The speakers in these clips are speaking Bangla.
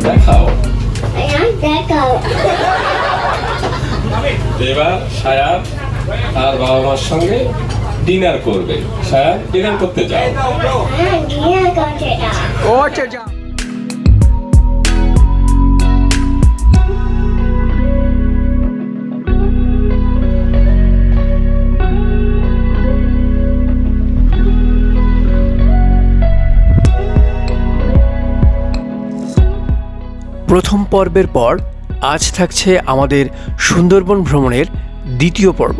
দেখাও। দেখাও। এবার সায়ান আর বাবা মার সঙ্গে ডিনার করবে। সায়ান ডিনার করতে যাও। ডিনার করতে দাও। ও আচ্ছা যা। প্রথম পর্বের পর আজ থাকছে আমাদের সুন্দরবন ভ্রমণের দ্বিতীয় পর্ব।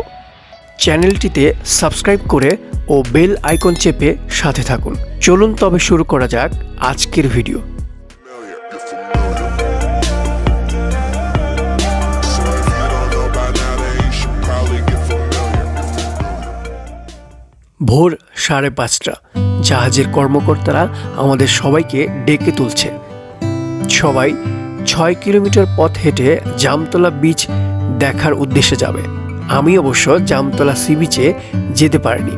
চ্যানেলটিতে সাবস্ক্রাইব করে ও বেল আইকন চেপে সাথে থাকুন। চলুন তবে শুরু করা যাক আজকের ভিডিও। ভোর 5:30 জাহাজের কর্মকর্তারা আমাদের সবাইকে ডেকে তুলছে। সবাই 6 কিলোমিটার পথ হেঁটে জামতলা বিচ দেখার উদ্দেশ্যে যাবে। আমি অবশ্য জামতলা সি বিচে যেতে পারিনি,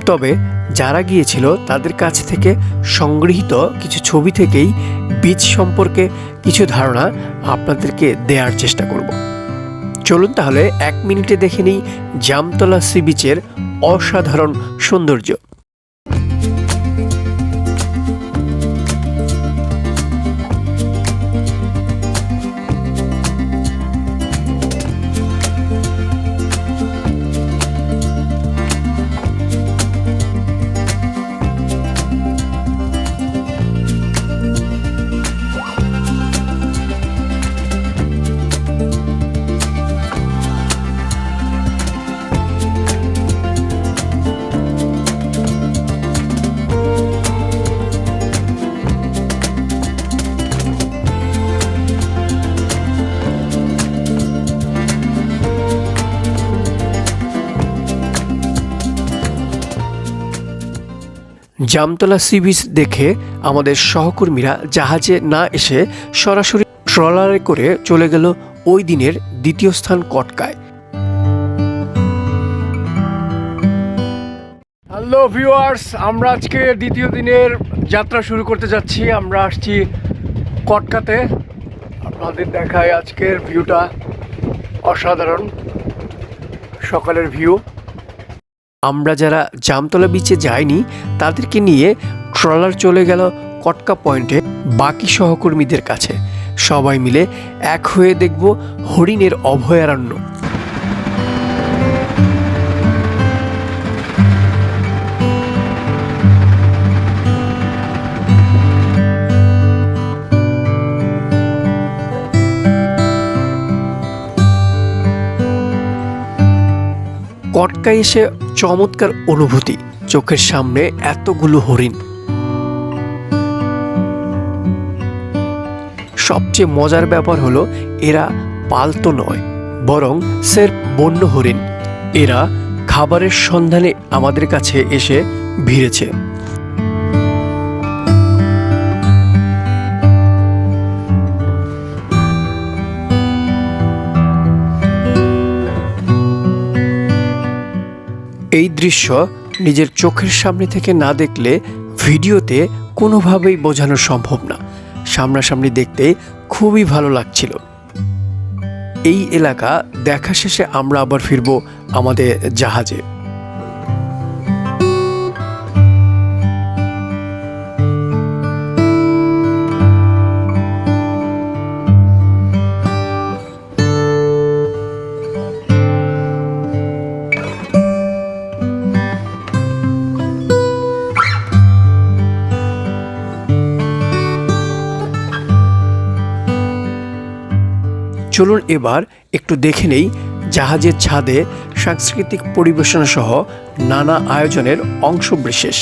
তবে যারা গিয়েছিল তাদের কাছ থেকে সংগৃহীত কিছু ছবি থেকেই বিচ সম্পর্কে কিছু ধারণা আপনাদেরকে দেওয়ার চেষ্টা করব। চলুন তাহলে 1 মিনিটে দেখে নিই জামতলা সি বিচের অসাধারণ সৌন্দর্য। জামতলা সি বিচ দেখে আমাদের সহকর্মীরা জাহাজে না এসে সরাসরি ট্রলারে করে চলে গেল ওই দিনের দ্বিতীয় স্থান কটকায়। হ্যালো ভিউয়ার্স, আমরা আজকে দ্বিতীয় দিনের যাত্রা শুরু করতে যাচ্ছি। আমরা আসছি কটকাতে। আপনাদের দেখায় আজকের ভিউটা অসাধারণ, সকালের ভিউ। আমরা যারা জামতলা বিচে যাইনি তাদেরকে নিয়ে ট্রলার চলে গেল কটকা পয়েন্টে বাকি সহকর্মীদের কাছে। সবাই মিলে এক হয়ে দেখব হরিণের অভয়ারণ্য। কটকায় এসে চমৎকার অনুভূতি, চোখের সামনে এতগুলো হরিণ। সবচেয়ে মজার ব্যাপার হলো এরা পালতো নয়, বরং স্রেফ বন্য হরিণ। এরা খাবারের সন্ধানে আমাদের কাছে এসে ভিড়েছে। এই দৃশ্য নিজের চোখের সামনে থেকে না দেখলে ভিডিওতে কোনোভাবেই বোঝানো সম্ভব না। সামনাসামনি দেখতে খুবই ভালো লাগছিল। এই এলাকা দেখা শেষে আমরা আবার ফিরব আমাদের জাহাজে। চলুন এবার একটু দেখে নেই জাহাজের ছাদে সাংস্কৃতিক পরিবেশনা সহ নানা আয়োজনের অংশবিশেষ।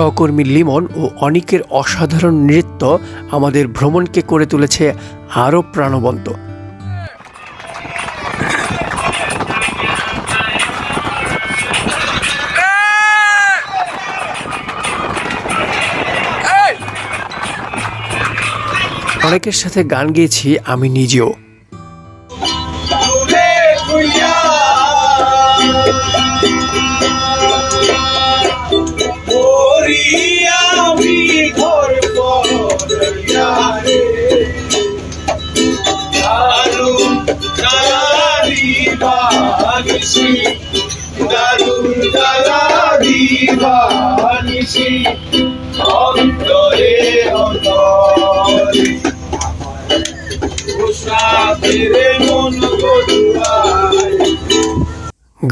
সহকর্মী লিমন ও অনিকের অসাধারণ নৃত্য আমাদের ভ্রমণকে করে তুলেছে আরও প্রাণবন্ত। অনেকের সাথে গান গেয়েছি আমি নিজেও।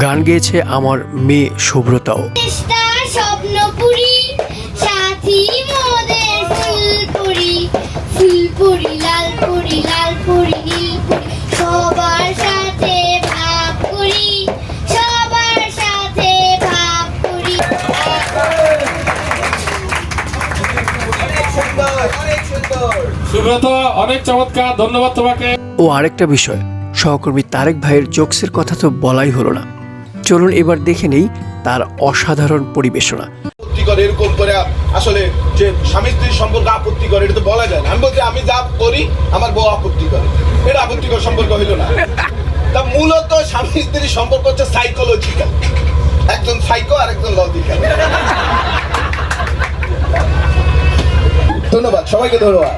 গান গেয়েছে আমার মেয়ে শুভ্রতাও। স্বপ্নপুরী সাথী মোদের ফুলপুরি, ফুলপুরি লালপুরি, লালপুরি নীলপুরি, সবার সাথে ভাগ করি, সবার সাথে ভাগ করি। সুব্রত, অনেক চমৎকার, ধন্যবাদ তোমাকে। ও আরেকটা বিষয়, সহকর্মী তারেক ভাইয়ের জোকসের কথা তো বলাই হলো না। চলুন এবার দেখে নেই তার অসাধারণ পরিবেশনা। এরকম করে আসলে যে স্বামী স্ত্রীর সম্পর্ক আপত্তি করে এটা তো বলা যায় না। আমি বলছি আমি যা করি আমার বউ আপত্তি করে, এটা আপত্তিকর সম্পর্ক হইল না। তা মূলত স্বামী স্ত্রীর সম্পর্ক হচ্ছে সাইকোলজিক্যাল, একজন সাইকো আর একজন লজিক্যাল। ধন্যবাদ সবাইকে, ধন্যবাদ।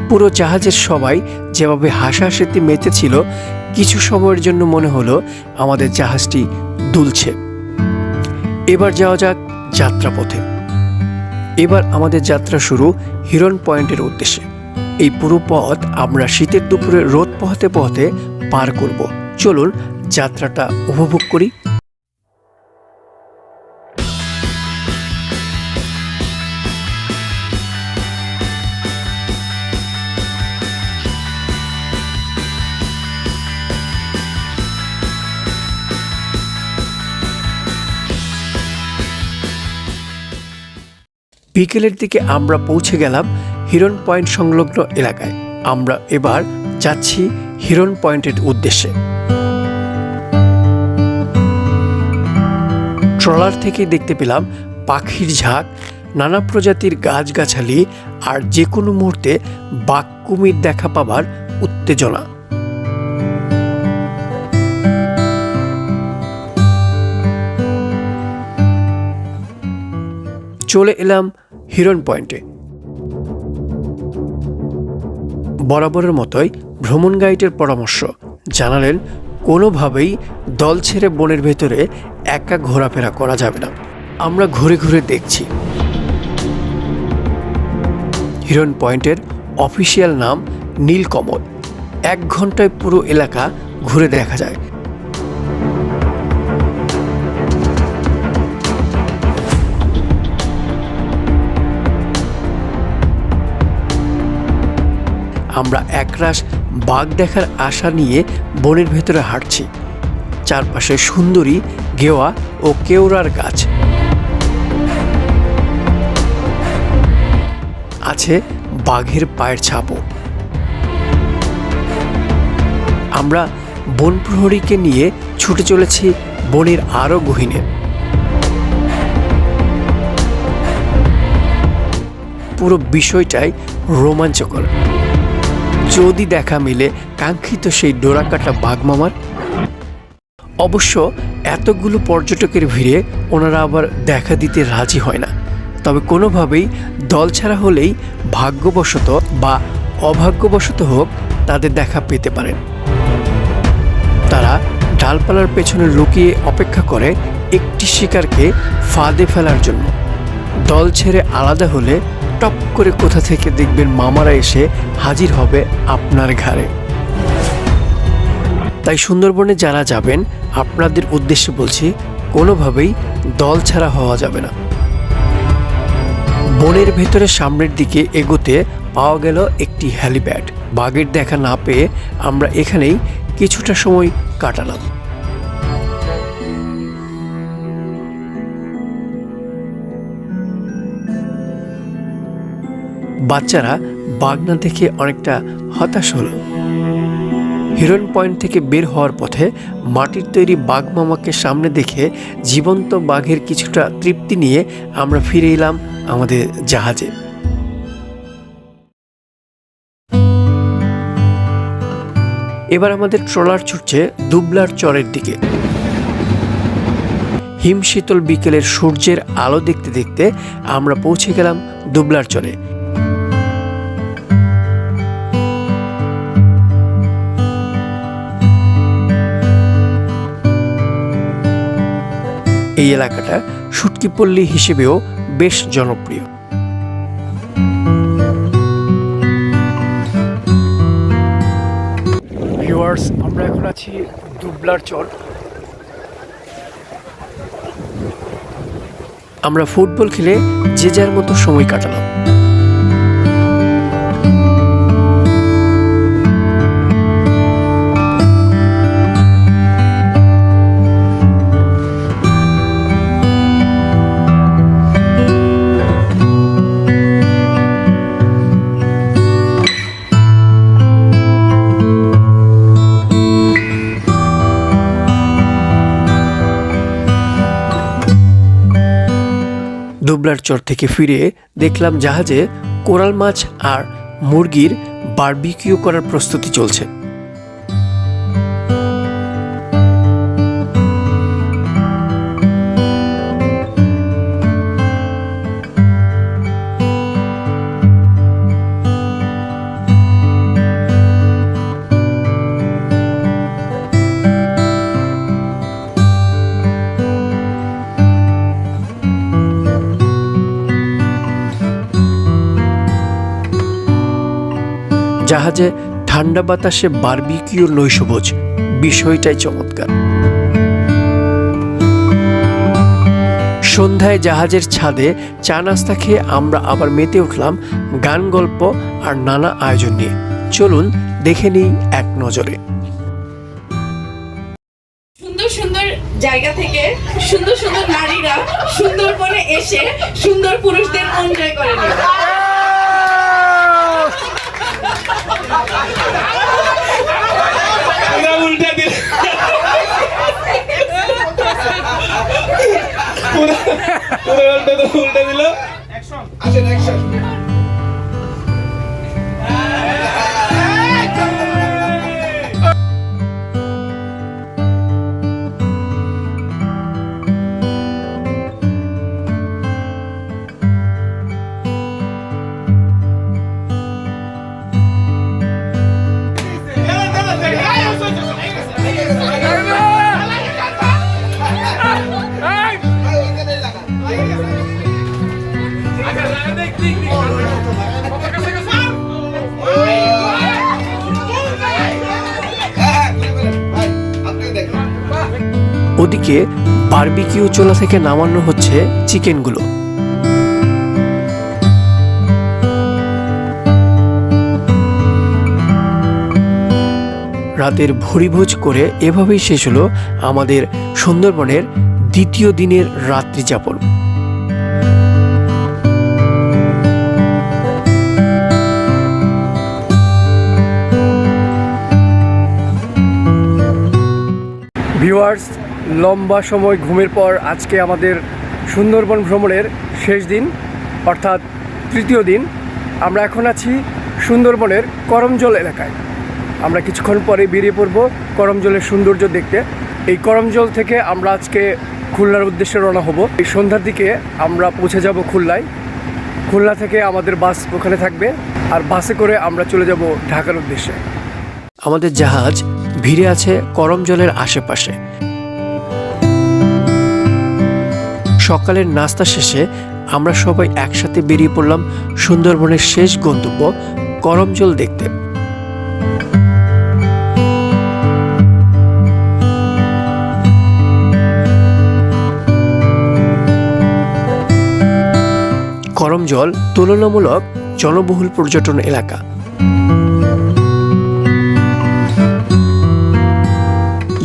পুরো জাহাজের সবাই যেভাবে হাসাহাসিতে মেতেছিল, কিছু সময়ের জন্য মনে হলো আমাদের জাহাজটি দুলছে। এবার যাওয়া যাক যাত্রাপথে। এবার আমাদের যাত্রা শুরু হিরন পয়েন্টের উদ্দেশ্যে। এই পুরো পথ আমরা শীতের দুপুরে রোদ পোহাতে পোহাতে পার করব। চলুন যাত্রাটা উপভোগ করি। বিকেলের দিকে আমরা পৌঁছে গেলাম হিরন পয়েন্ট সংলগ্ন এলাকায়। আমরা এবার যাচ্ছি হিরন পয়েন্টের উদ্দেশ্যে। ট্রলার থেকে দেখতে পেলাম পাখির ঝাঁক, নানা প্রজাতির গাছগাছালি আর যে কোনো মুহূর্তে বাঘ কুমির দেখা পাবার উত্তেজনা। চলে এলাম হিরন পয়েন্টে। বরাবরের মতোই ভ্রমণ গাইডের পরামর্শ জানালেন কোনোভাবেই দল ছেড়ে বনের ভেতরে একা ঘোরাফেরা করা যাবে না। আমরা ঘুরে ঘুরে দেখছি। হিরন পয়েন্টের অফিসিয়াল নাম নীলকমল। 1 ঘন্টায় পুরো এলাকা ঘুরে দেখা যায়। আমরা একরাশ বাঘ দেখার আশা নিয়ে বনের ভেতরে হাঁটছি। চারপাশে সুন্দরী গেওয়া ও কেওড়ার গাছ, আছে বাঘের পায়ের ছাপও। আমরা বন প্রহরীকে নিয়ে ছুটে চলেছি বনের আরো গহীনে। পুরো বিষয়টাই রোমাঞ্চকর। যদি দেখা মিলে কাঙ্ক্ষিত সেই ডোরাকাটা বাঘমামার। অবশ্য এতগুলো পর্যটকের ভিড়ে ওনারা আবার দেখা দিতে রাজি হয় না। তবে কোনোভাবেই দল ছাড়া হলেই ভাগ্যবশত বা অভাগ্যবশত হোক তাদের দেখা পেতে পারেন। তারা ডালপালার পেছনে লুকিয়ে অপেক্ষা করে একটি শিকারকে ফাঁদে ফেলার জন্য। দল ছেড়ে আলাদা হলে টপ করে কোথা থেকে দেখবেন মামারা এসে হাজির হবে আপনার ঘাড়ে। তাই সুন্দরবনে যারা যাবেন আপনাদের উদ্দেশ্যে বলছি, কোনোভাবেই দল ছাড়া হওয়া যাবে না। বনের ভেতরে সামনের দিকে এগোতে পাওয়া গেল একটি হেলিপ্যাড। বাঘের দেখা না পেয়ে আমরা এখানেই কিছুটা সময় কাটালাম। বাচ্চারা বাঘ না দেখে অনেকটা হতাশ হলো। হিরন পয়েন্ট থেকে বের হওয়ার পথে মাটির তৈরি বাঘ মামাকে সামনে দেখে জীবন্ত বাঘের কিছুটা তৃপ্তি নিয়ে আমরা ফিরে এলাম আমাদের জাহাজে। এবার আমাদের ট্রলার ছুটছে দুবলার চরের দিকে। হিমশীতল বিকেলের সূর্যের আলো দেখতে দেখতে আমরা পৌঁছে গেলাম দুবলার চরে। এই এলাকাটা শুটকিপল্লী হিসেবেও বেশ জনপ্রিয়। ভিউয়ার্স, আমরা এখন আছি দুবলার চর। আমরা ফুটবল খেলে যে যার মতো সময় কাটালাম। দুবলার চর থেকে ফিরে দেখলাম জাহাজে কোরাল মাছ আর মুরগির বারবিকিউ করার প্রস্তুতি চলছে। জাহাজে ঠান্ডা বাতাসে বারবিকিউর নৈশভোজ, বিষয়টাই চমৎকার। সন্ধ্যায় জাহাজের ছাদে চা নাস্তা খেয়ে আমরা আবার মেতে উঠলাম গান, গল্প আর নানা আয়োজন নিয়ে। চলুন দেখে নিই এক নজরে। সুন্দর সুন্দর জায়গা থেকে সুন্দর সুন্দর নারীরা সুন্দরবনে এসে সুন্দর পুরুষদের মন জয় করে নেয়। উল্টে দিল, উল্টে দিল। আসেন অ্যাকশন। ওদিকে বারবিকিউ চুলা থেকে নামানো হচ্ছে চিকেনগুলো। রাতের ভুরিভোজ করে এভাবেই শেষ হলো আমাদের সুন্দরবনের দ্বিতীয় দিনের রাত্রি যাপন। ভিউয়ার্স, লম্বা সময় ঘুমের পর আজকে আমাদের সুন্দরবন ভ্রমণের শেষ দিন, অর্থাৎ তৃতীয় দিন। আমরা এখন আছি সুন্দরবনের করমজল এলাকায়। আমরা কিছুক্ষণ পরে বেরিয়ে পড়ব করমজলের সৌন্দর্য দেখতে। এই করমজল থেকে আমরা আজকে খুলনার উদ্দেশ্যে রওনা হব। এই সন্ধ্যার দিকে আমরা পৌঁছে যাব খুলনায়। খুলনা থেকে আমাদের বাস ওখানে থাকবে, আর বাসে করে আমরা চলে যাব ঢাকার উদ্দেশ্যে। আমাদের জাহাজ ভিড়ে আছে করমজলের আশেপাশে। সকালের নাস্তা শেষে আমরা সবাই একসাথে বেরিয়ে পড়লাম সুন্দরবনের শেষ গন্তব্য করমজল দেখতে। করমজল তুলনামূলক জনবহুল পর্যটন এলাকা।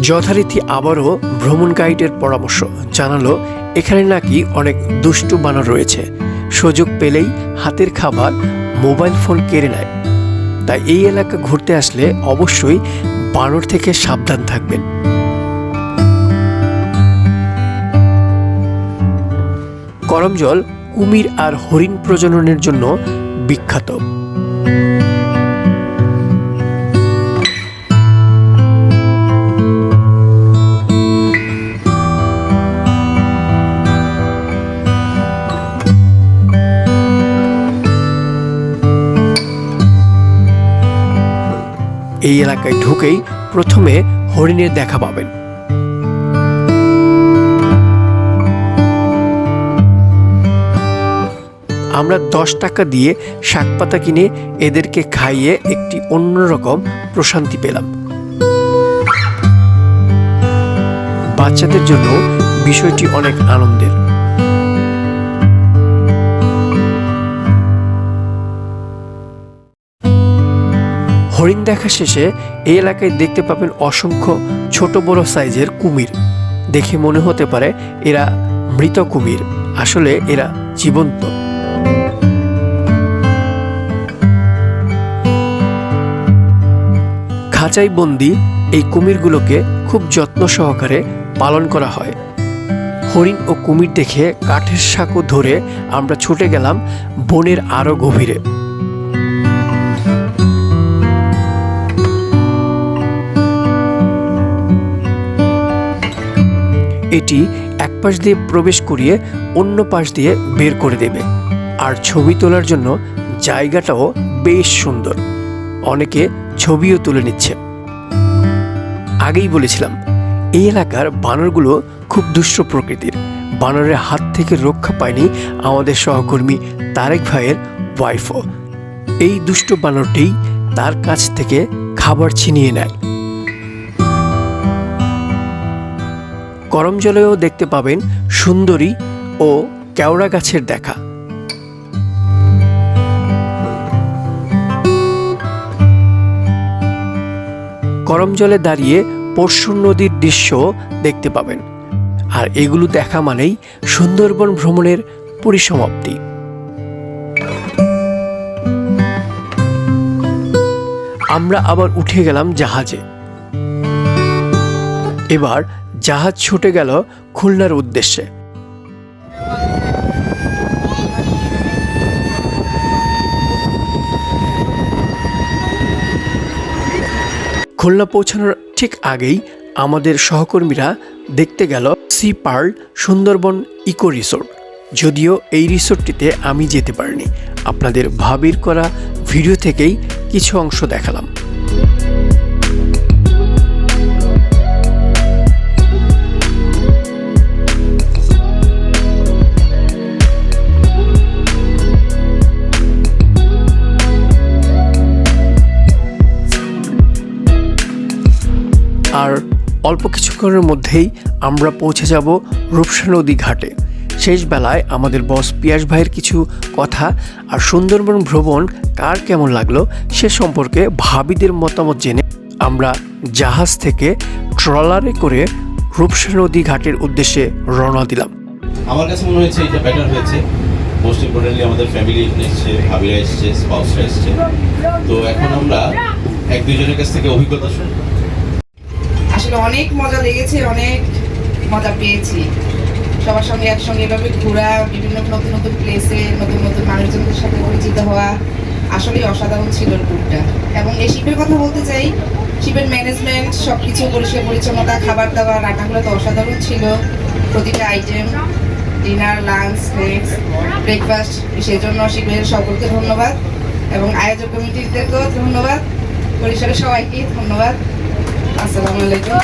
যথারীতি আবারও ভ্রমণ গাইডের পরামর্শ জানালো এখানে নাকি অনেক দুষ্টু বানর রয়েছে, সুযোগ পেলেই হাতের খাবার মোবাইল ফোন কেড়ে নেয়। তাই এই এলাকা ঘুরতে আসলে অবশ্যই বানর থেকে সাবধান থাকবেন। করমজল কুমির আর হরিণ প্রজননের জন্য বিখ্যাত। এই এলাকায় ঢুকেই প্রথমে হরিণের দেখা পাবেন। আমরা 10 টাকা দিয়ে শাকপাতা কিনে এদেরকে খাইয়ে একটি অন্যরকম প্রশান্তি পেলাম। বাচ্চাদের জন্য বিষয়টি অনেক আনন্দের। হরিণ দেখা শেষে এই এলাকায় দেখতে পাবেন অসংখ্য ছোট বড় সাইজের কুমির। দেখে মনে হতে পারে এরা মৃত কুমির, আসলে এরা জীবন্ত। খাঁচাই বন্দি এই কুমিরগুলোকে খুব যত্ন সহকারে পালন করা হয়। হরিণ ও কুমির দেখে কাঠের সাঁকো ধরে আমরা ছুটে গেলাম বনের আরো গভীরে। এটি এক পাশ দিয়ে প্রবেশ করিয়ে অন্য পাশ দিয়ে বের করে দেবে। আর ছবি তোলার জন্য জায়গাটাও বেশ সুন্দর, অনেকে ছবিও তুলে নিচ্ছে। আগেই বলেছিলাম এই এলাকার বানরগুলো খুব দুষ্ট প্রকৃতির। বানরের হাত থেকে রক্ষা পায়নি আমাদের সহকর্মী তারেক ভাইয়ের ওয়াইফও। এই দুষ্ট বানরটিই তার কাছ থেকে খাবার ছিনিয়ে নেয়। করমজলেও দেখতে পাবেন সুন্দরী ও কেওড়া গাছের দেখা। করমজলে দাঁড়িয়ে পরশু নদীর দৃশ্য দেখতে পাবেন। আর এগুলো দেখা মানেই সুন্দরবন ভ্রমণের পরিসমাপ্তি। আমরা আবার উঠে গেলাম জাহাজে। এবার জাহাজ ছুটে গেল খুলনার উদ্দেশ্যে। খুলনা পৌঁছানোর ঠিক আগেই আমাদের সহকর্মীরা দেখতে গেল sea pearl Sundarban eco resort. যদিও এই রিসোর্টটিতে আমি যেতে পারিনি, আপনাদের ভাবির করা ভিডিও থেকেই কিছু অংশ দেখালাম। আর অল্প কিছুক্ষণের মধ্যেই আমরা পৌঁছে যাব রূপসা নদী ঘাটে। শেষ বেলায় আমাদের বস পিয়াস ভাইয়ের কিছু কথা আর সুন্দরবন ভ্রমণ কার কেমন লাগলো সে সম্পর্কে ভাবিদের মতামত জেনে আমরা জাহাজ থেকে ট্রলারে করে রূপসা নদী ঘাটের উদ্দেশ্যে রওনা দিলাম। আমার কাছে মনে হয়েছে এটা বেটার হয়েছে। মোস্ট ইম্পর্টেন্টলি আমাদের ফ্যামিলি এখানে এসছে, ভাবিরা এসছে, স্পাউসরা এসছে। তো এখন আমরা এক দুজনের কাছ থেকে অভিজ্ঞতা শুনি। আসলে অনেক মজা লেগেছে, অনেক মজা পেয়েছি। সবার সঙ্গে একসঙ্গে এভাবে ঘোরা, বিভিন্ন নতুন নতুন প্লেসে নতুন নতুন মানুষজনদের সাথে পরিচিত হওয়া আসলেই অসাধারণ ছিল ট্যুরটা। এবং এই শিপের কথা বলতে চাই, শিপের ম্যানেজমেন্ট, সব কিছু পরিষ্কার পরিচ্ছন্নতা, খাবার দাবার, রান্নাগুলো তো অসাধারণ ছিল। প্রতিটা item, dinner, lunch, snacks, breakfast, সেই জন্য শিপের সকলকে ধন্যবাদ এবং আয়োজক কমিটিদেরকেও ধন্যবাদ, পরিসরের সবাইকে ধন্যবাদ। আসসালামু আলাইকুম।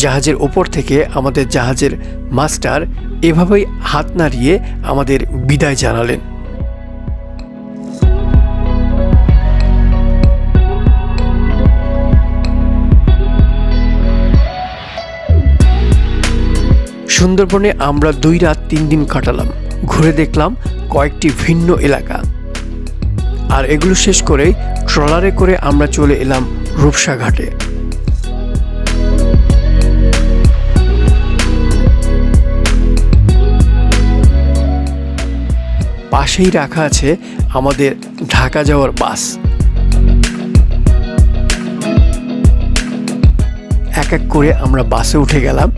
জাহাজের ওপর থেকে আমাদের জাহাজের মাস্টার এভাবেই হাত নাড়িয়ে আমাদের বিদায় জানালেন। সুন্দরবনে আমরা 2 রাত 3 দিন কাটালাম। ঘুরে দেখলাম কয়েকটি ভিন্ন এলাকা। আর এগুলো শেষ করে ট্রলারে করে আমরা চলে এলাম রূপসা ঘাটে। পাশেই রাখা আছে আমাদের ঢাকা যাওয়ার বাস। এক এক করে আমরা বাসে উঠে গেলাম।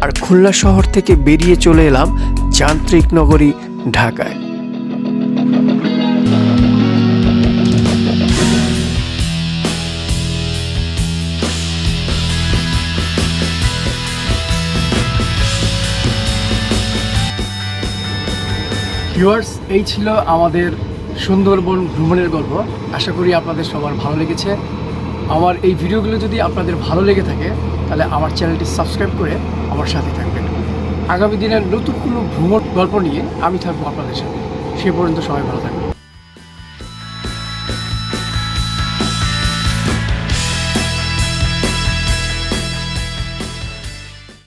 আর খুলনা শহর থেকে বেরিয়ে চলে এলাম যান্ত্রিক নগরী ঢাকায়। ভিউয়ার্স, এই ছিল আমাদের সুন্দরবন ভ্রমণের গল্প। আশা করি আপনাদের সবার ভালো লেগেছে। আমার এই ভিডিওগুলো যদি আপনাদের ভালো লেগে থাকে তাহলে আমার চ্যানেলটি সাবস্ক্রাইব করে আমার সাথে থাকবেন। আগামী দিনের নতুন কোনো ভ্রমণ গল্প নিয়ে আমি থাকবো আপনাদের সাথে। সে পর্যন্ত সবাই ভালো থাকবেন।